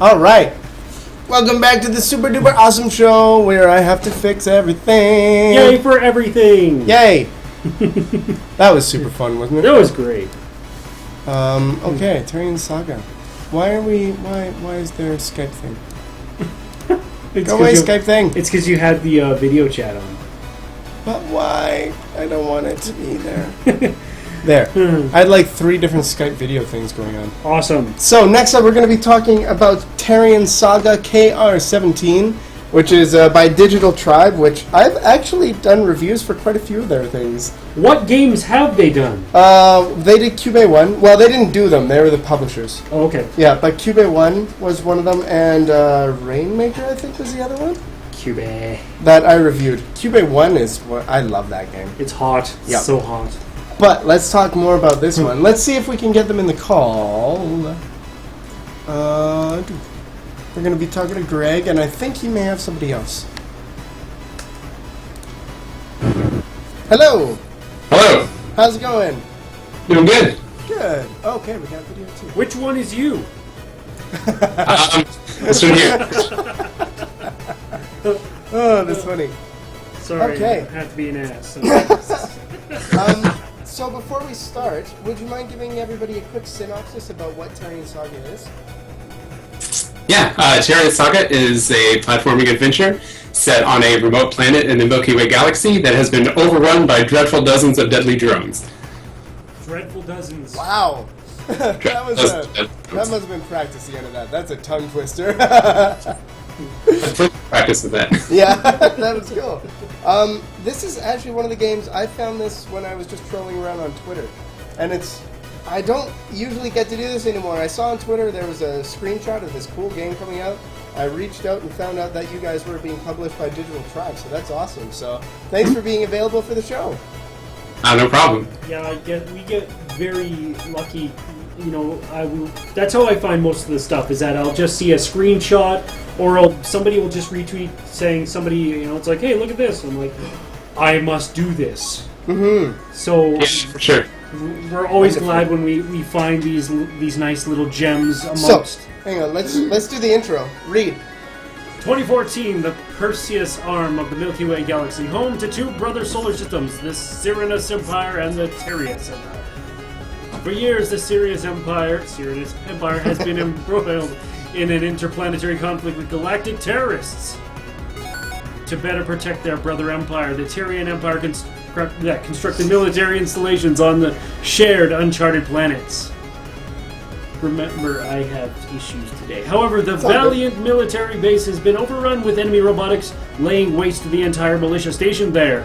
All right. Welcome back to the super duper awesome show where I have to fix everything. Yay for everything! Yay! That was super fun, wasn't it? That was great. Okay, Terrian Saga. Why is there a Skype thing? Go away, Skype thing. It's because you had the video chat on. But why? I don't want it to be there. There. I had like 3 different Skype video things going on. Awesome. So next up we're going to be talking about Terrian Saga KR-17, which is by Digital Tribe, which I've actually done reviews for quite a few of their things. What games have they done? They did Cube 1. Well, they didn't do them. They were the publishers. Oh, okay. Yeah, but Cube 1 was one of them, and Rainmaker, I think, was the other one. Cube. That I reviewed. Cube 1 is what I love that game. It's hot. Yep. So hot. But let's talk more about this one. Let's see if we can get them in the call. We're going to be talking to Greg, and I think he may have somebody else. Hello. Hello. How's it going? Doing good. Good. Okay, we got video too. Which one is you? This one here. Oh, that's funny. Sorry, Okay. I have to be an ass. So before we start, would you mind giving everybody a quick synopsis about what Terrian Saga is? Yeah, Terrian Saga is a platforming adventure set on a remote planet in the Milky Way galaxy that has been overrun by dreadful dozens of deadly drones. Dreadful dozens. Wow. that must have been practice, the end of that. That's a tongue twister. Practice with that. Yeah, that was cool. This is actually one of the games, I found this when I was just trolling around on Twitter. And I don't usually get to do this anymore. I saw on Twitter there was a screenshot of this cool game coming out. I reached out and found out that you guys were being published by Digital Tribe, so that's awesome. So thanks for being available for the show. No problem. Yeah, we get very lucky. You know, that's how I find most of the stuff, is that I'll just see a screenshot, or somebody will just retweet saying it's like, hey, look at this. I'm like, I must do this. Mm-hmm. So Yeah, for sure. we're always glad when we find these nice little gems amongst. So, hang on, let's do the intro. Read. 2014, the Perseus arm of the Milky Way galaxy, home to 2 brother solar systems, the Cyrannus Empire and the Terrian Empire. For years, the Cyrannus Empire has been embroiled in an interplanetary conflict with galactic terrorists. To better protect their brother empire, the Terrian Empire constructed military installations on the shared uncharted planets. Remember, I have issues today. However, the valiant military base has been overrun with enemy robotics, laying waste to the entire militia stationed there.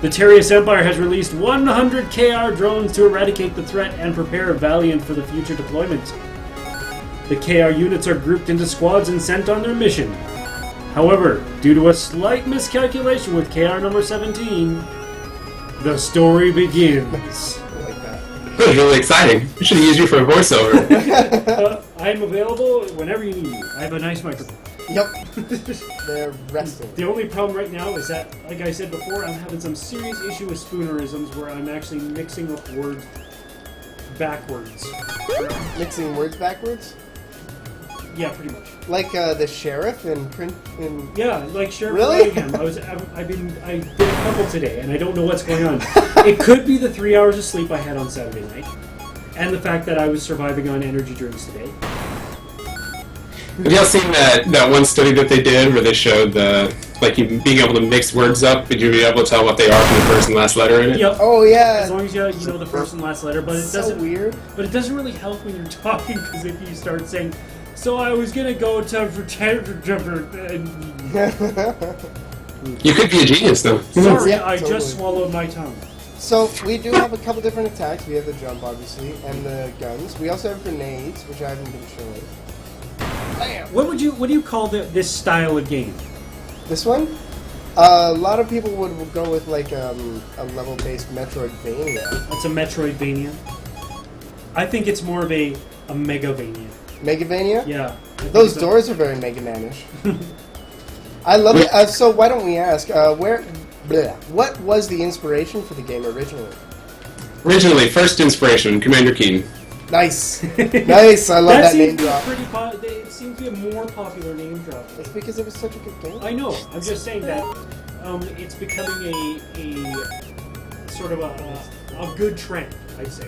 The Terrian Empire has released 100 KR drones to eradicate the threat and prepare Valiant for the future deployment. The KR units are grouped into squads and sent on their mission. However, due to a slight miscalculation with KR number 17, the story begins. I like that. That was really exciting. We should have used you for a voiceover. I'm available whenever you need me. I have a nice microphone. Yep. They're resting. The only problem right now is that, like I said before, I'm having some serious issue with spoonerisms where I'm actually mixing up words backwards. Mixing words backwards? Yeah, pretty much. Like the sheriff in print in. Yeah, like Sheriff Really? Nottingham. I did a couple today, and I don't know what's going on. It could be the 3 hours of sleep I had on Saturday night, and the fact that I was surviving on energy drinks today. Have y'all seen that one study that they did where they showed you being able to mix words up, but you'd be able to tell what they are from the first and last letter in it? Yep. Oh yeah. As long as you know the first and last letter, but it doesn't. So weird. But it doesn't really help when you're talking, because if you start saying, "So I was gonna go to," You could be a genius, though. sorry, Yeah, I totally. just swallowed my tongue. So we do have a couple different attacks. We have the jump, obviously, and the guns. We also have grenades, which I haven't been showing. Bam! What do you call this style of game? This one? A lot of people would go with like a level-based Metroidvania. It's a Metroidvania. I think it's more of a Megavania. Megavania? Yeah. Those doors are very Mega Man-ish. I love it. So why don't we ask, what was the inspiration for the game originally? Originally, first inspiration, Commander Keen. Nice. Nice. I love that name drop. It seems to be a more popular name drop. It's because it was such a good game. I know. I'm just saying that it's becoming a sort of a good trend, I'd say.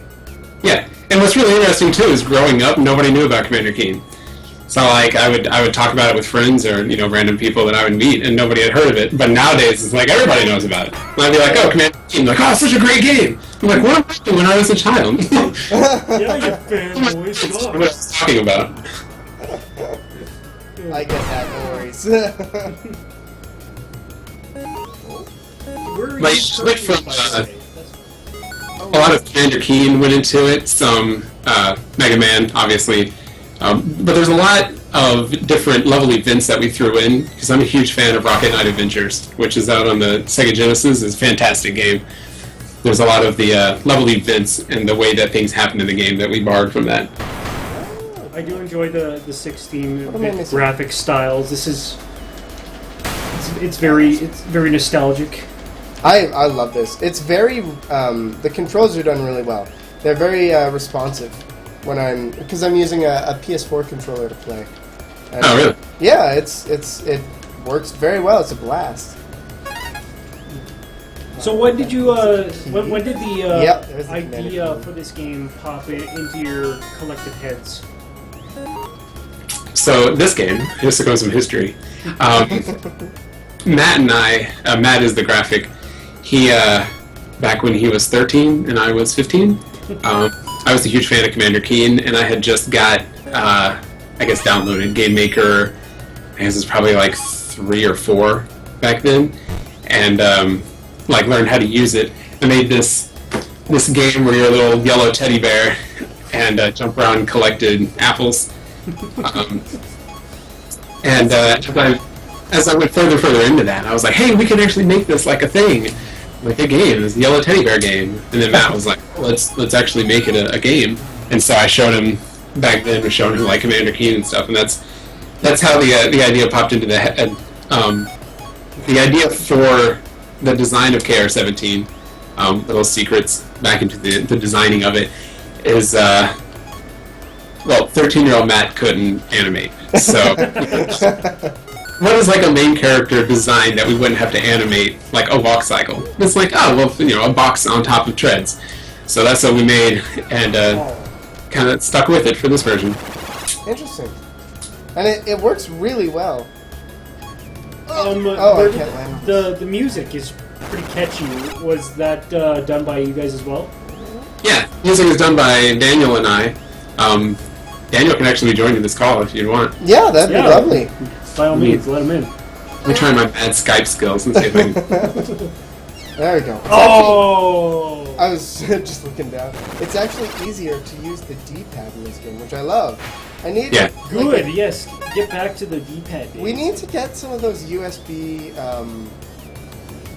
Yeah, and what's really interesting too is growing up, nobody knew about Commander Keen. So like I would talk about it with friends or random people that I would meet, and nobody had heard of it. But nowadays, it's like everybody knows about it. And I'd be like, "Oh, Commander Keen!" Like, "Oh, it's such a great game." I'm like, "What was I doing when I was a child?" Yeah, you fanboys. What I was talking about. I get that. No worries. But you switch from a lot of Commander Keen went into it. Some Mega Man, obviously. But there's a lot of different level events that we threw in, because I'm a huge fan of Rocket Knight Adventures, which is out on the Sega Genesis. It's a fantastic game. There's a lot of the level events and the way that things happen in the game that we borrowed from that. I do enjoy the 16-bit graphic styles. This is it's very nostalgic. I love this. It's very the controls are done really well. They're very responsive when because I'm using a PS4 controller to play. And oh really? Yeah, it works very well. It's a blast. So when did you when did the there's the idea for this game pop into your collective heads? So this game, just to go some history, Matt and I, Matt is the graphic. He back when he was 13 and I was 15. I was a huge fan of Commander Keen, and I had just got, I guess, downloaded Game Maker. I guess it's probably like 3 or 4 back then, and like learned how to use it. I made this game where you're a little yellow teddy bear and jump around and collected apples. And as I went further into that, I was like, hey, we can actually make this like a thing. Like a game, this yellow teddy bear game, and then Matt was like, "Let's actually make it a game." And so I showed him back then, was showing him like Commander Keen and stuff, and that's how the idea popped into the head. The idea for the design of KR-17, little secrets back into the designing of it, is 13-year-old Matt couldn't animate, so. What is like a main character design that we wouldn't have to animate, like a walk cycle? It's like, oh, well, a box on top of treads. So that's what we made, and kind of stuck with it for this version. Interesting. And it works really well. I can't land. The music is pretty catchy. Was that done by you guys as well? Yeah, music is done by Daniel and I. Daniel can actually join in this call if you want. Yeah, that'd be lovely. By all means, let him in. Let me try my bad Skype skills and see if I can... There we go. Oh! I was just looking down. It's actually easier to use the D-pad in this game, which I love. I need Good, yes. Get back to the D-pad days. We need to get some of those USB...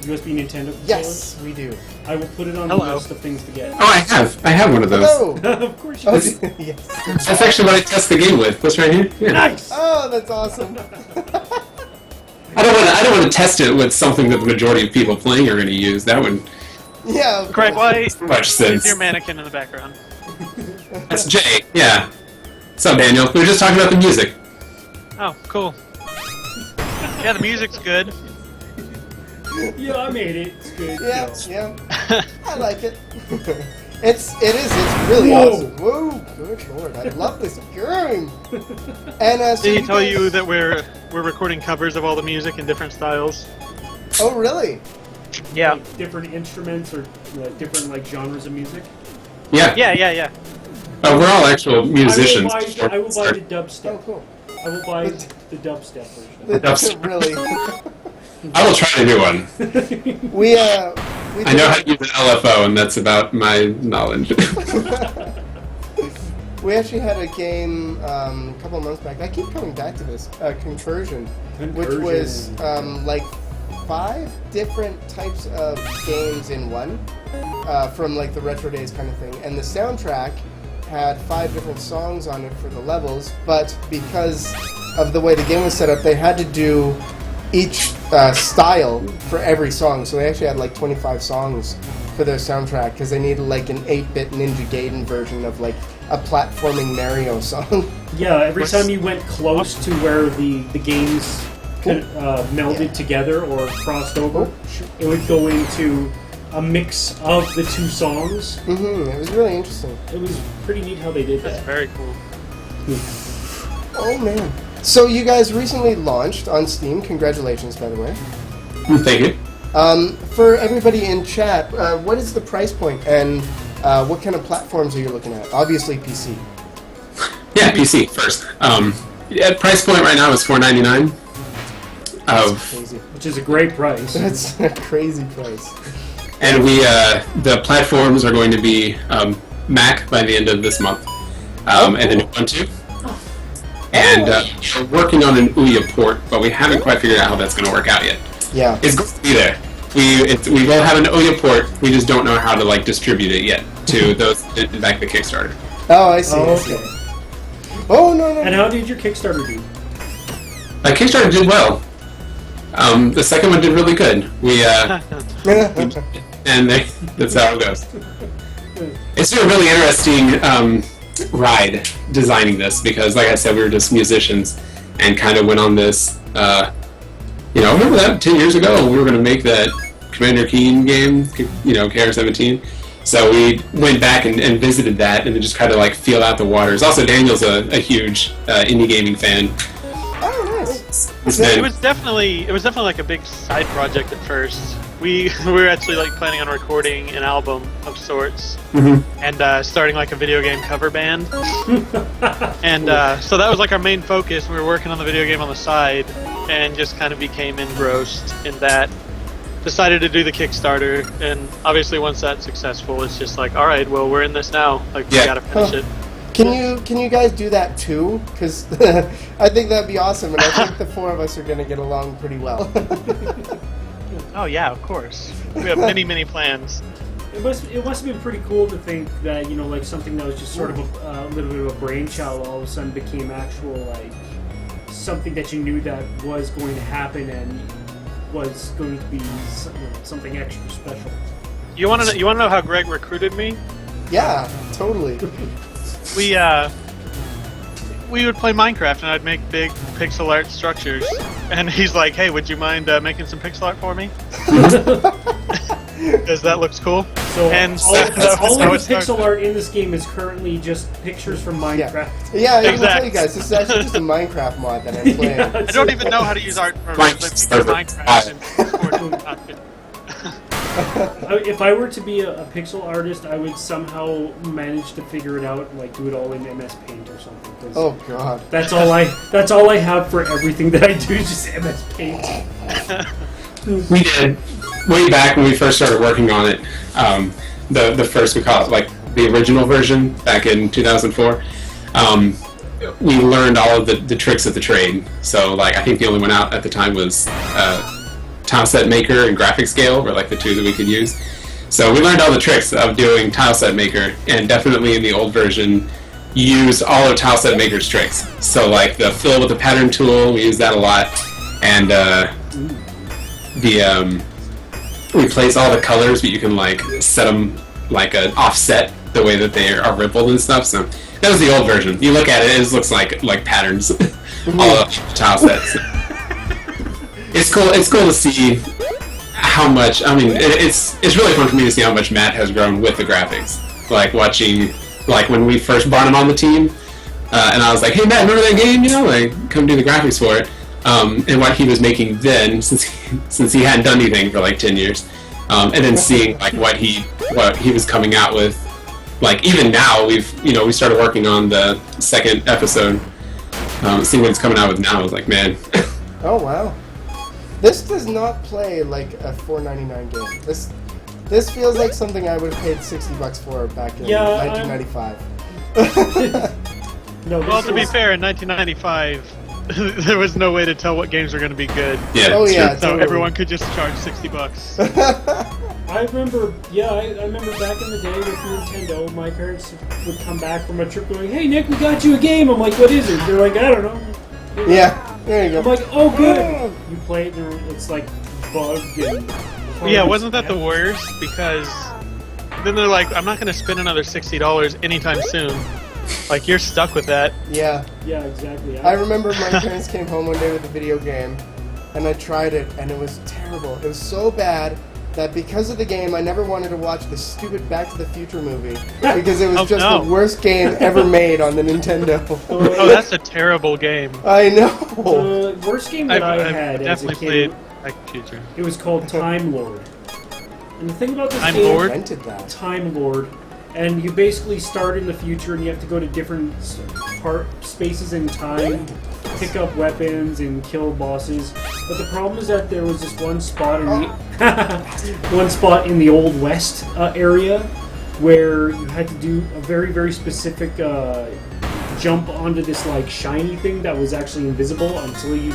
USB Nintendo controllers? Yes, we do. I will put it on the list of things to get. Oh, I have one of those. Hello! Of course you do. Yes. That's actually what I test the game with. What's right here? Yeah. Nice! Oh, that's awesome. I don't want to test it with something that the majority of people playing are going to use. That would... Yeah. Craig, why much sense. is your mannequin in the background? That's Jay, yeah. What's up, Daniel? We were just talking about the music. Oh, cool. Yeah, the music's good. Yeah, I made it. It's good. Yeah. I like it. It's really awesome. Whoa, good lord! I love this game. And so did he tell you that we're recording covers of all the music in different styles? Oh, really? Yeah. Like different instruments or different like genres of music. Yeah. Yeah. We're all actual musicians. I will buy the dubstep. Oh, cool. I will buy the dubstep version. Really? I will try to do one. We I know how to use an LFO, and that's about my knowledge. We actually had a game a couple of months back. I keep coming back to this. Conversion, which was like 5 different types of games in one, from like the retro days kind of thing. And the soundtrack had 5 different songs on it for the levels, but because of the way the game was set up, they had to do each style for every song. So they actually had like 25 songs for their soundtrack because they needed like an 8-bit Ninja Gaiden version of like a platforming Mario song. Yeah, every time you went close to where the games melded together or crossed over, it would go into a mix of the two songs. Mm-hmm. It was really interesting. It was pretty neat how they did that. That's very cool. Oh man! So you guys recently launched on Steam. Congratulations, by the way. Thank you. For everybody in chat, what is the price point and what kind of platforms are you looking at? Obviously, PC. Yeah, PC first. Price point right now is $4.99. Crazy. Which is a great price. That's a crazy price. And the platforms are going to be Mac by the end of this month, and then Ubuntu. And we're working on an Ouya port, but we haven't quite figured out how that's going to work out yet. Yeah. It's going to be there. We will have an Ouya port. We just don't know how to distribute it yet to those that back the Kickstarter. Oh, I see. Okay. Oh no. And how did your Kickstarter do? Kickstarter did well. The second one did really good. That's how it goes. It's been a really interesting ride designing this because, like I said, we were just musicians and kind of went on this. Remember that 10 years ago we were going to make that Commander Keen game, KR-17. So we went back and visited that and then just kind of feel out the waters. Also, Daniel's a huge indie gaming fan. Oh, nice. It was definitely like a big side project at first. We were actually planning on recording an album of sorts and starting a video game cover band. And so that was our main focus. We were working on the video game on the side and just kind of became engrossed in that. Decided to do the Kickstarter, and obviously once that's successful, it's just all right, well, we're in this now. We gotta finish it. Can you guys do that too? Because I think that'd be awesome, and I think the four of us are going to get along pretty well. Oh yeah, of course. We have many plans. It must have been pretty cool to think that something that was just sort of a little bit of a brainchild all of a sudden became actual something that you knew that was going to happen and was going to be something extra special. You want to know how Greg recruited me? Yeah, totally. We would play Minecraft and I'd make big pixel art structures, and he's like, "Hey, would you mind making some pixel art for me? Because that looks cool." So and all of the pixel art in this game is currently just pictures from Minecraft. Yeah, I will tell you guys, this is actually just a Minecraft mod that I'm playing. Yeah, I don't even know how to use art from Minecraft and content. If I were to be a pixel artist, I would somehow manage to figure it out, do it all in MS Paint or something. Oh God, that's all I have for everything that I do is just MS Paint. We did way back when we first started working on it. The first, we call it the original version back in 2004. We learned all of the tricks of the trade. So I think the only one out at the time was Tileset Maker and Graphic Scale were the two that we could use. So we learned all the tricks of doing Tileset Maker, and definitely in the old version used all of Tileset Maker's tricks. So the fill with the pattern tool, we use that a lot, and replace all the colors, but you can set them an offset the way that they are rippled and stuff. So that was the old version. You look at it, it just looks like patterns all of tile sets. It's cool to see how much. I mean, it's really fun for me to see how much Matt has grown with the graphics. Watching when we first brought him on the team, and I was like, "Hey Matt, remember that game? Come do the graphics for it." And what he was making then, since he hadn't done anything for 10 years, and then seeing what he was coming out with, even now we started working on the second episode, seeing what it's coming out with now. I was like, man. Oh wow, this does not play like a $4.99 game. This feels like something I would have paid $60 for back in 1995. Well, to be fair, in 1995. There was no way to tell what games were going to be good. Yeah. Oh yeah. So totally. everyone could just charge $60. I remember. Yeah, I remember back in the day with Nintendo, my parents would come back from a trip going, "Hey Nick, we got you a game." I'm like, "What is it?" They're like, "I don't know." Yeah. There you go. I'm like, "Oh good." You play it, and it's bugged and. Yeah, wasn't that the worst? Because then they're like, "I'm not going to spend another $60 anytime soon." Like, you're stuck with that. Yeah. Yeah, exactly. I remember my parents came home one day with a video game, and I tried it, and it was terrible. It was so bad that because of the game, I never wanted to watch the stupid Back to the Future movie because it was the worst game ever made on the Nintendo. Oh, that's a terrible game. I know. The worst game that I had as a definitely kid, played Back to the Future. it was called Time Lord. And the thing about this Time game, Lord? Invented that. Time Lord, and you basically start in the future and you have to go to different spaces in time, pick up weapons and kill bosses. But the problem is that there was this one spot in the one spot in the Old West area where you had to do a very, very specific jump onto this like shiny thing that was actually invisible until you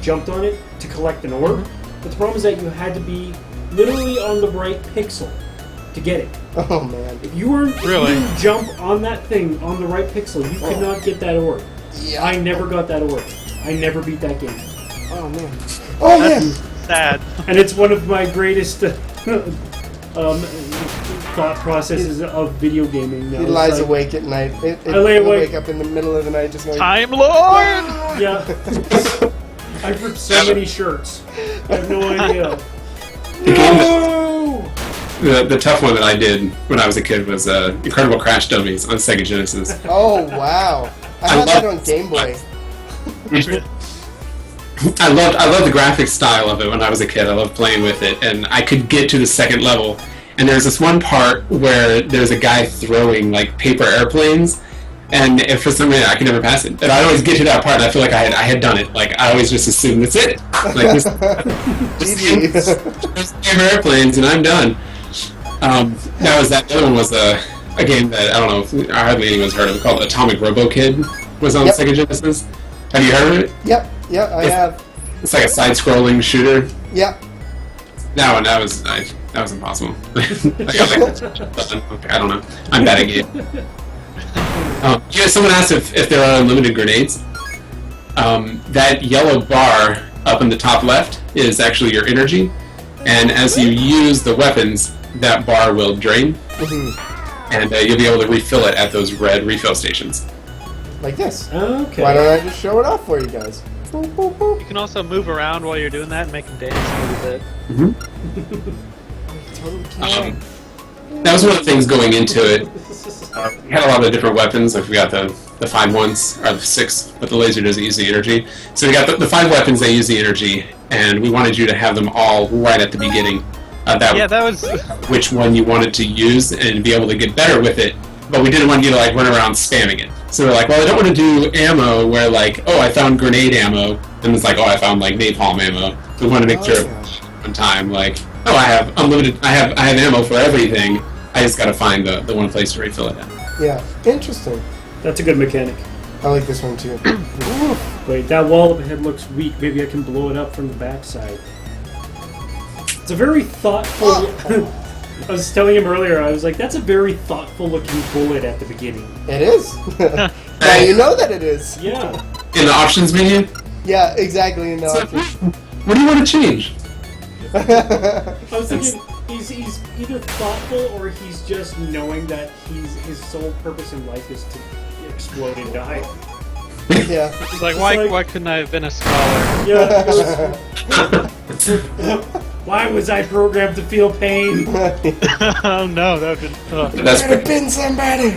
jumped on it to collect an orb. But the problem is that you had to be literally on the right pixel to get it. Oh man. If you didn't jump on that thing on the right pixel, you could not get that orb. Yeah. I never got that orb. I never beat that game. Oh man. Oh man. Sad. And it's one of my greatest thought processes of video gaming. Now. He lies awake at night. I lay he'll awake. wake up in the middle of the night just going, Time Lord! Yeah. I've ripped so many shirts. I have no idea. The game the tough one that I did when I was a kid was Incredible Crash Dummies on Sega Genesis. oh wow. I had that on Game Boy. I loved the graphic style of it when I was a kid. I loved playing with it, and I could get to the second level. And there's this one part where there's a guy throwing like paper airplanes, and if for some reason I could never pass it. And I'd always get to that part, and I feel like I had done it. Like I always just assumed that's it. Like this, just paper airplanes, and I'm done. That was that. The other one was a game that I don't know if hardly anyone's heard of. It called Atomic Robo Kid. Was on Sega Genesis. Have you heard of it? Yep, I have. It's like a side-scrolling shooter. Yep. That was impossible. I don't know. I'm bad at game. Someone asked if there are unlimited grenades. That yellow bar up in the top left is actually your energy, and as you use the weapons, that bar will drain, and you'll be able to refill it at those red refill stations. Like this. Okay. Why don't I just show it off for you guys? Boop, boop, boop. You can also move around while you're doing that and make them dance a little bit. Totally can. That was one of the things going into it. We had a lot of different weapons. Like we got the 5 ones, or the 6, but the laser doesn't use the energy. So we got the 5 weapons that use the energy, and we wanted you to have them all right at the beginning. That was which one you wanted to use and be able to get better with it. But we didn't want you to like run around spamming it. So we're like, well, I don't want to do ammo where like, oh, I found grenade ammo, and it's like, oh, I found like napalm ammo. So we want to make sure one time, like, oh, I have unlimited, I have ammo for everything. I just got to find the one place to refill it at. Yeah, interesting. That's a good mechanic. I like this one too. Wait, that wall up ahead looks weak. Maybe I can blow it up from the backside. It's a very thoughtful... I was telling him earlier, I was like, that's a very thoughtful looking bullet at the beginning. It is. Now you know that it is. Yeah. In the options menu? Yeah, exactly. In the options. What do you want to change? I was thinking, he's either thoughtful or he's just knowing that his sole purpose in life is to explode and die. Yeah. He's like, why couldn't I have been a scholar? Yeah. Why was I programmed to feel pain? Oh no, that would have been... I could have been somebody.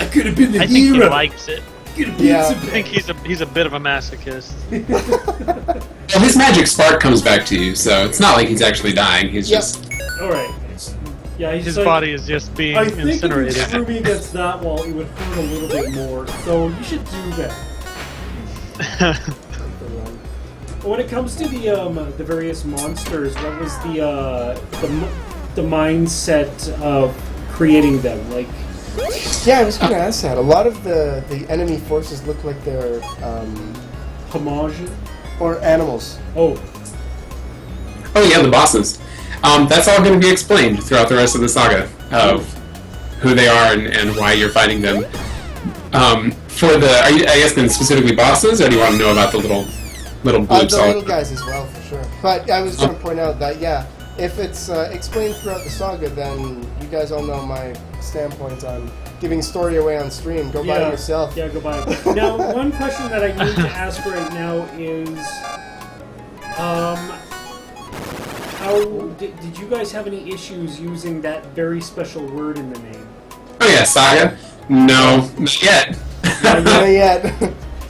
I could have been the I think hero. he likes it. Yeah. I think he's a bit of a masochist. Well, his magic spark comes back to you, so it's not like he's actually dying. He's just... Alright. Yeah, His like, body is just being I think if you incinerated. threw me against that wall, it would hurt a little bit more. So you should do that. When it comes to the various monsters, what was the mindset of creating them? Like, Yeah, I was going to ask that. A lot of the enemy forces look like they're homage? or animals. Oh, yeah, the bosses. That's all going to be explained throughout the rest of the saga of who they are and why you're fighting them. Are you asking specifically bosses, or do you want to know about the little blue The little guys as well, for sure. But I was going to point out that, yeah, if it's explained throughout the saga, then you guys all know my standpoint on giving story away on stream. Go buy it yourself. Yeah, go buy it. Now, one question that I need to ask right now is, how did you guys have any issues using that very special word in the name? Oh yeah, Saga? No, not yet. Not yet.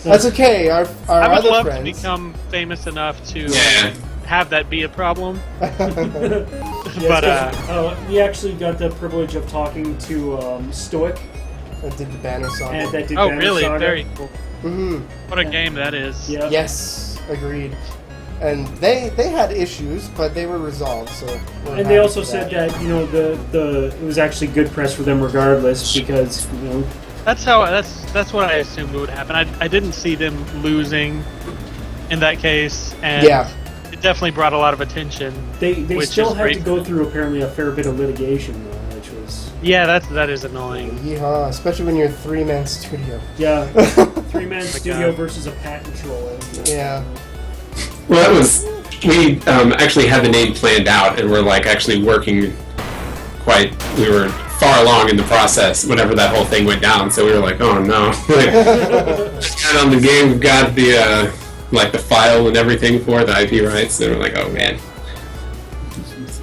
That's okay. Our I would other love friends. to become famous enough to Yeah. have that be a problem. But we actually got the privilege of talking to Stoic. That did the Banner Saga. And that did Oh, Banner really? Saga. Very cool. Mm-hmm. What a game that is. Yeah. Yes, agreed. And they had issues, but they were resolved. So. And they also said that it was actually good press for them regardless because That's what I assumed would happen. I didn't see them losing in that case, and it definitely brought a lot of attention. They which still is had great to for go them. through apparently a fair bit of litigation though, which was that is annoying. Yeehaw, especially when you're a 3-man studio. yeah 3-man studio versus a patent troll. Yeah. Well, we actually had the name planned out, and we're like actually working we were far along in the process whenever that whole thing went down, so we were like, oh no. Got on the game, we've got the the file and everything for the IP rights, and we're like, oh man.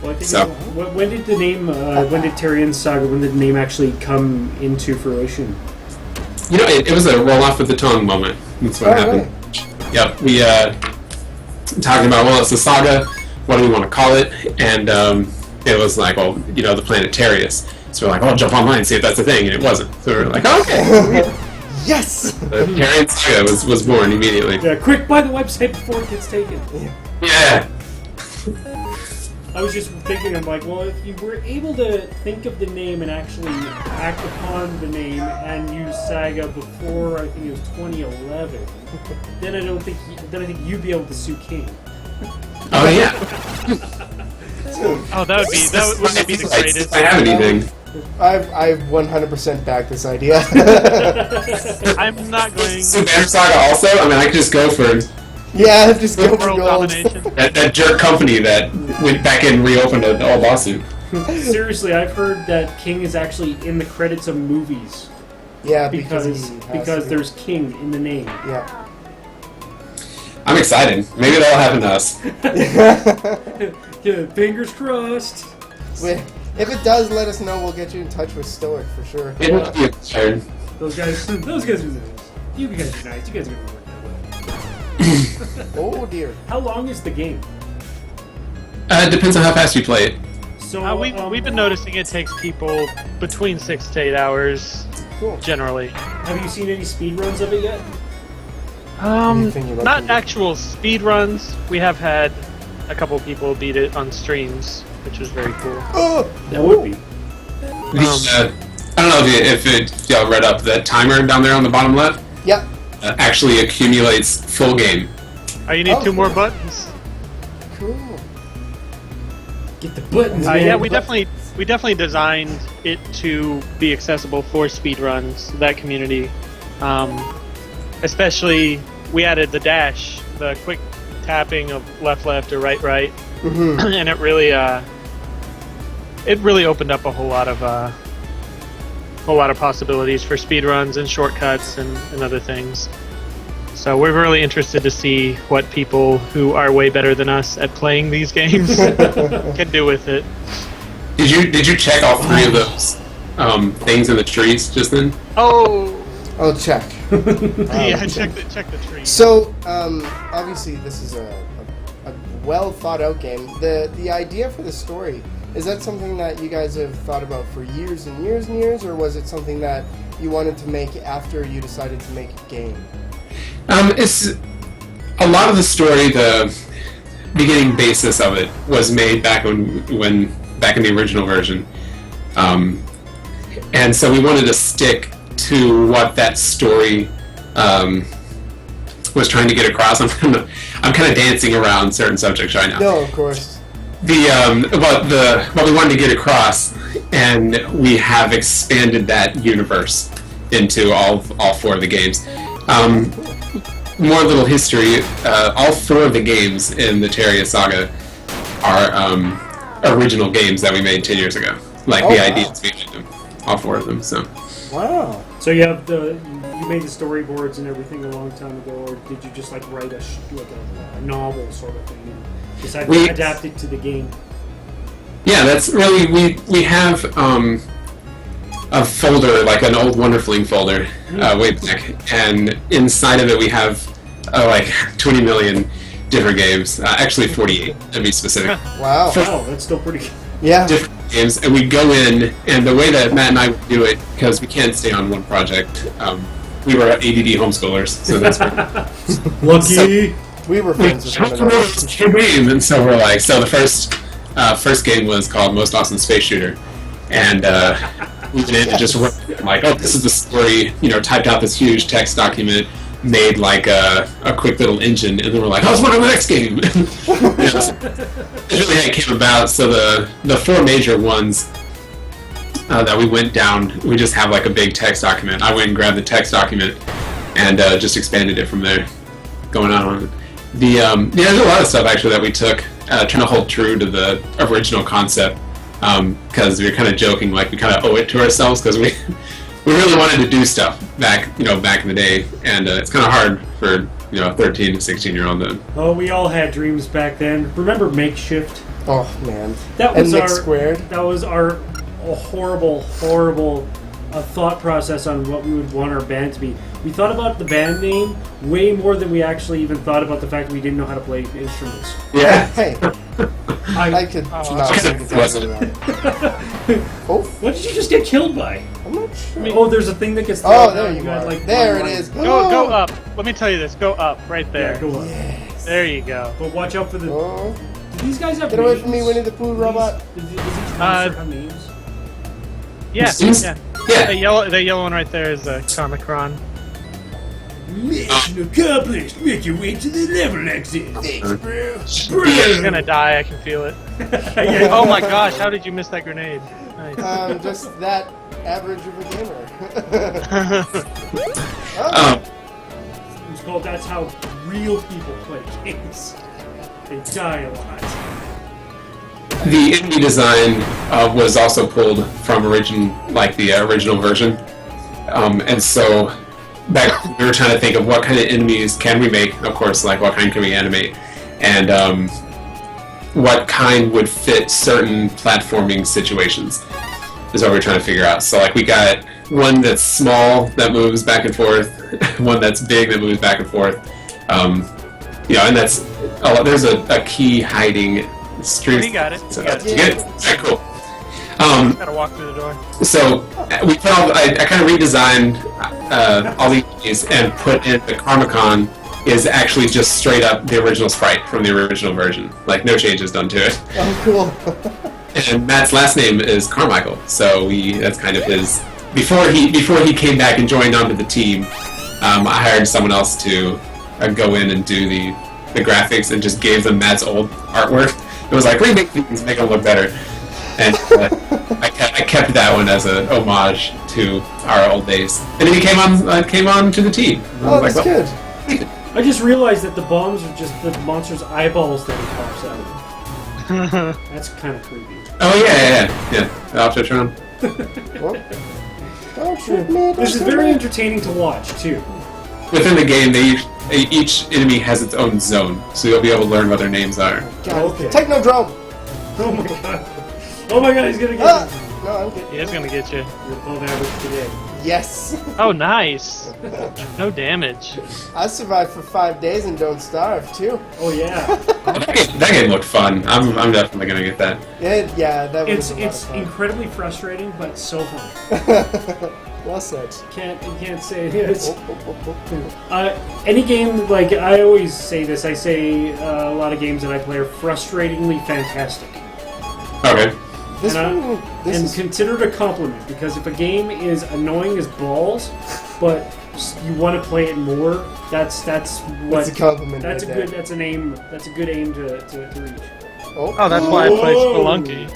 Well, I think when did the name, when did Terrian Saga, when did the name actually come into fruition? It was a roll off with the tongue moment. That's what happened. Really? Yep, we talking about, well, it's a saga, what do we want to call it? And it was like, well, the planet Terrius. So we're like, oh, jump online and see if that's a thing, and it wasn't. So we're like, oh, okay. Yes! The Terrian Saga was born immediately. Yeah, quick, buy the website before it gets taken. Yeah. I was just thinking, I'm like, well, if you were able to think of the name and actually act upon the name and use Saga before, I think it was 2011, then I think you'd be able to sue King. Oh, yeah. Oh, wouldn't that be the greatest? I have anything. I 100% back this idea. I'm not going. So Banner Saga also? I mean, I could just go for Yeah, just go for World gold. domination. that jerk company that went back and reopened an old lawsuit. Seriously, I've heard that King is actually in the credits of movies Yeah, because he has to be. there's King in the name. Yeah. I'm excited. Maybe that'll happen to us. Yeah, fingers crossed. If it does, let us know. We'll get you in touch with Stoic for sure. It would be a concern. Those guys are nice. You guys are nice. You guys are gonna work that well. Oh dear. How long is the game? It depends on how fast you play it. So We've been noticing it takes people between 6 to 8 hours, Cool. generally. Have you seen any speedruns of it yet? thinking about Not doing? actual speed runs. We have had a couple people beat it on streams, which was very cool. Oh! That would be. I don't know if y'all read up that timer down there on the bottom left Yep. actually accumulates full game. Oh, you need Oh, 2 more cool. buttons. Cool. Get the buttons, man. Yeah, we definitely designed it to be accessible for speedruns. That community, especially we added the dash, the quick tapping of left or right, Mm-hmm. and it really opened up a whole lot of possibilities for speedruns and shortcuts and other things. So we're really interested to see what people who are way better than us at playing these games can do with it. Did you check all 3 of those things in the trees just then? Oh, I'll check. yeah, check the tree. So, obviously, this is a well thought out game. The idea for the story, is that something that you guys have thought about for years and years and years, or was it something that you wanted to make after you decided to make a game? It's a lot of the story. The beginning basis of it was made back back in the original version, and so we wanted to stick to what that story was trying to get across. I'm kind of dancing around certain subjects right now. No, of course. What we wanted to get across, and we have expanded that universe into all 4 of the games. More little history. All 4 of the games in the Terrian Saga are original games that we made 10 years ago. like Oh, the wow. ideas behind them, all 4 of them. So Wow. So you have you made the storyboards and everything a long time ago, or did you just like write a novel sort of thing and decide to adapt it to the game? yeah, that's really we have a folder, like an old Wonderfling folder, way back, and inside of it we have like 20 million different games. Actually, 48 to be specific. Wow. Oh, that's still pretty good. Yeah. Different games, and we go in, and the way that Matt and I would do it, because we can't stay on one project, we were ADD homeschoolers, so that's Lucky. We were friends with one another. game, and so we're like, so the first game was called Most Awesome Space Shooter, and we went in and just wrote, like, oh, this is the story, typed out this huge text document, made like a quick little engine, and then we're like, oh, let's work on the next game. It's really how it came about. So the 4 major ones that we went down, we just have like a big text document. I went and grabbed the text document and just expanded it from there, going on. There's a lot of stuff actually that we took, trying to hold true to the original concept, because we were kind of joking, like we kind of owe it to ourselves, because we really wanted to do stuff back in the day, and it's kind of hard for 13 to 16-year-old then. Oh, we all had dreams back then. Remember Makeshift? Oh man. That was and our Nick Squared. That was our horrible thought process on what we would want our band to be. We thought about the band name way more than we actually even thought about the fact that we didn't know how to play instruments. Yeah. Hey, I could not say that. Oh, What did you just get killed by? I'm not sure. Oh, there's a thing that gets Oh, thrown there out. you got, are. like, There one it line. is. Go up. Let me tell you this. Go up, right there. Yeah, go up. Yes. There you go. But watch out for the. Oh, Do these guys have get away names? from me, Winnie the Pooh robot. Does each monster have names? Yeah, Seems- yeah. Yeah. The yellow one right there is a Comic-Con. Mission accomplished. Make your way to the level exit. Thanks, bro. He's gonna die. I can feel it. Yeah. Oh my gosh! How did you miss that grenade? Nice. Just that average of a gamer. Oh. It's called That's How Real People Play Games. They die a lot. The enemy design was also pulled from the original version, and so back we were trying to think of what kind of enemies can we make. Of course, like what kind can we animate, and what kind would fit certain platforming situations is what we're trying to figure out. So like we got one that's small that moves back and forth, one that's big that moves back and forth, and that's there's a key hiding. You got it. So, You got it. you get it? Alright, cool. Gotta walk through the door. So we put I kind of redesigned all these and put in the Karmacon is actually just straight up the original sprite from the original version. Like no changes done to it. Oh, cool. And Matt's last name is Carmichael, so that's kind of his. Before he came back and joined onto the team, I hired someone else to go in and do the graphics and just gave them Matt's old artwork. It was like, remake these, make them look better. And I kept that one as an homage to our old days. And then he came on to the team. And I Oh, was that's like, good. I just realized that the bombs are just the monster's eyeballs that he pops out. That's kind of creepy. Oh yeah. Optotron. Well, don't shoot me. This is very entertaining to watch, too. Within the game, each enemy has its own zone, so you'll be able to learn what their names are. Okay. Technodrome. Oh my god. Oh my god, he's gonna get Ah! me. No, I'm good. He is gonna get you. You're above average today. Yes. Oh, nice. No damage. I survived for 5 days and don't starve too. Oh yeah. That game looked fun. I'm definitely gonna get that. Yeah, that was It's a lot incredibly frustrating, but so fun. of fun. Well said. You can't say it. Oh. Any game, like I always say this, I say a lot of games that I play are frustratingly fantastic. Okay. This And, one, this and is consider it a compliment, because if a game is annoying as balls, but you want to play it more, that's what. That's a compliment That's right a good. there. That's an aim. That's a good aim to reach. Oh, that's why I played Whoa. Spelunky.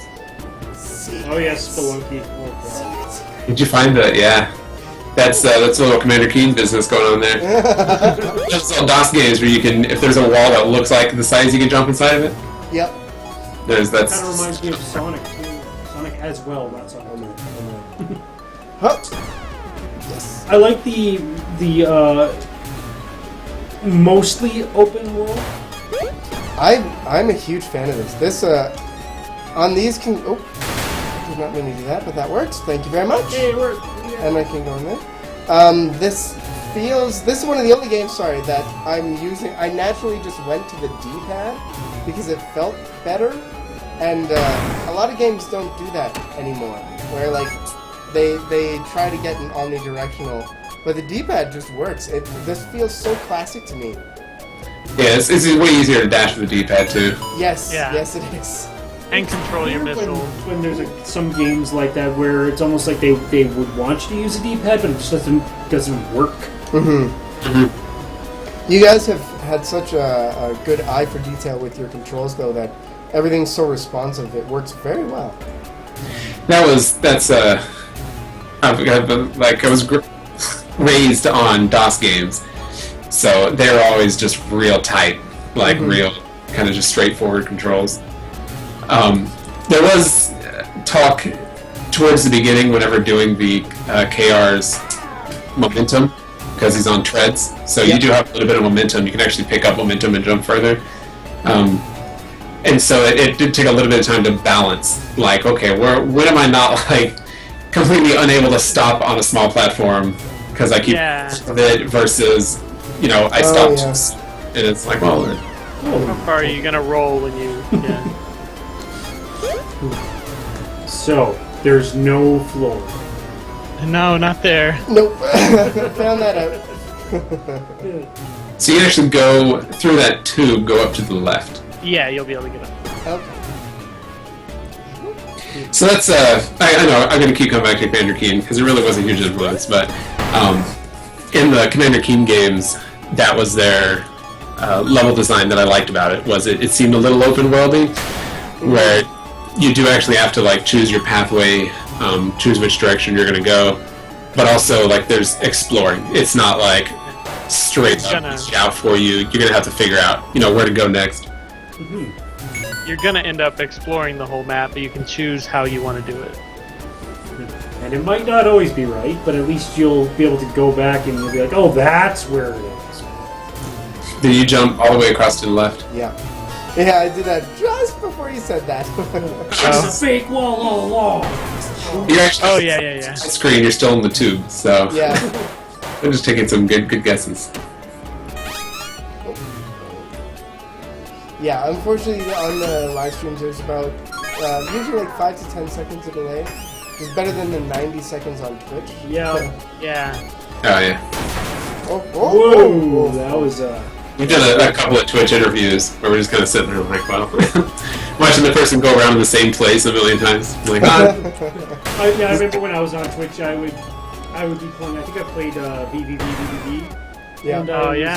Oh yes, Spelunky. Oh, Did you find that? Yeah. That's a little Commander Keen business going on there. Just little DOS games where you can, if there's a wall that looks like the size, you can jump inside of it. Yep. That's Kind of reminds me of Sonic too. Sonic as well. Not Sonic. Oh, no. Huh. Yes. I like the mostly open world. I'm a huge fan of this. This on these can did not mean to do that, but that works. Thank you very much. Hey, it worked. And I can go in there. This is one of the only games, that I'm using. I naturally just went to the D-pad because it felt better, and a lot of games don't do that anymore. Where like they try to get an omnidirectional, but the D-pad just works. This feels so classic to me. Yeah, it's way easier to dash with the D-pad too. Yes, Yeah. yes, it is. And control your missile. When there's some games like that where it's almost like they would want you to use a D-pad, but it just doesn't work. Mm-hmm. You guys have had such a good eye for detail with your controls, though, that everything's so responsive. It works very well. I was raised on DOS games, so they're always just real tight, like real kind of just straightforward controls. There was talk towards the beginning whenever doing the KR's momentum, because he's on treads, so you do have a little bit of momentum. You can actually pick up momentum and jump further. And so it did take a little bit of time to balance, like, okay, when am I not like completely unable to stop on a small platform because I keep it versus, I stopped and it's like, well, how far are you gonna roll when you? Yeah. So there's no floor. No, not there. Nope. Found that out. So you actually go through that tube, go up to the left. Yeah, you'll be able to get up. Okay. So that's I know I'm going to keep coming back to Commander Keen because it really was a huge influence, but in the Commander Keen games, that was their level design that I liked about it. Was it seemed a little open worldy, where you do actually have to like choose your pathway, choose which direction you're going to go, but also like there's exploring. It's not like straight up out for you. You're going to have to figure out where to go next. You're gonna end up exploring the whole map, but you can choose how you want to do it. And it might not always be right, but at least you'll be able to go back and you'll be like, oh, that's where it is. Did you jump all the way across to the left? Yeah. Yeah, I did that just before you said that. It's a fake wall all along. You're actually yeah. screen. You're still in the tube, so Yeah. I'm just taking some good guesses. Yeah, unfortunately on the live streams there's about usually like 5 to 10 seconds of delay. It's better than the 90 seconds on Twitch. Yeah. Oh yeah. Whoa, that was We've done a couple of Twitch interviews where we're just kind of sitting there like, wow, watching the person go around in the same place a million times. I'm like, I remember when I was on Twitch, I would be playing. I think I played VVVVV. Yeah. And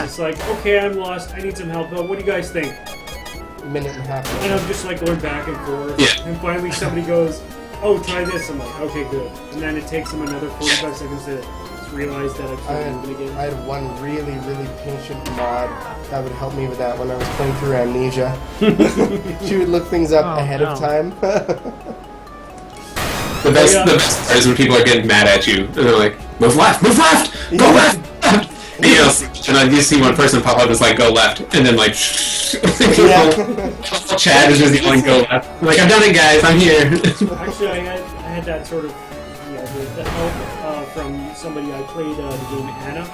it's like, okay, I'm lost. I need some help. What do you guys think? Minute and a half. And I'm just like going back and forth. Yeah. And finally somebody goes, oh, try this. I'm like, okay, good. And then it takes them another 45 seconds to realize that I can't move it again. I had one really, really patient mod that would help me with that when I was playing through Amnesia. She would look things up ahead of time. the best part is when people are getting mad at you and they're like, move left, go left. And you see one person pop up and it's like, go left, and then like, Chad is just yelling, go left. I'm like, I've done it, guys, I'm here. Actually, I had that sort of the help from somebody. I played the game Anna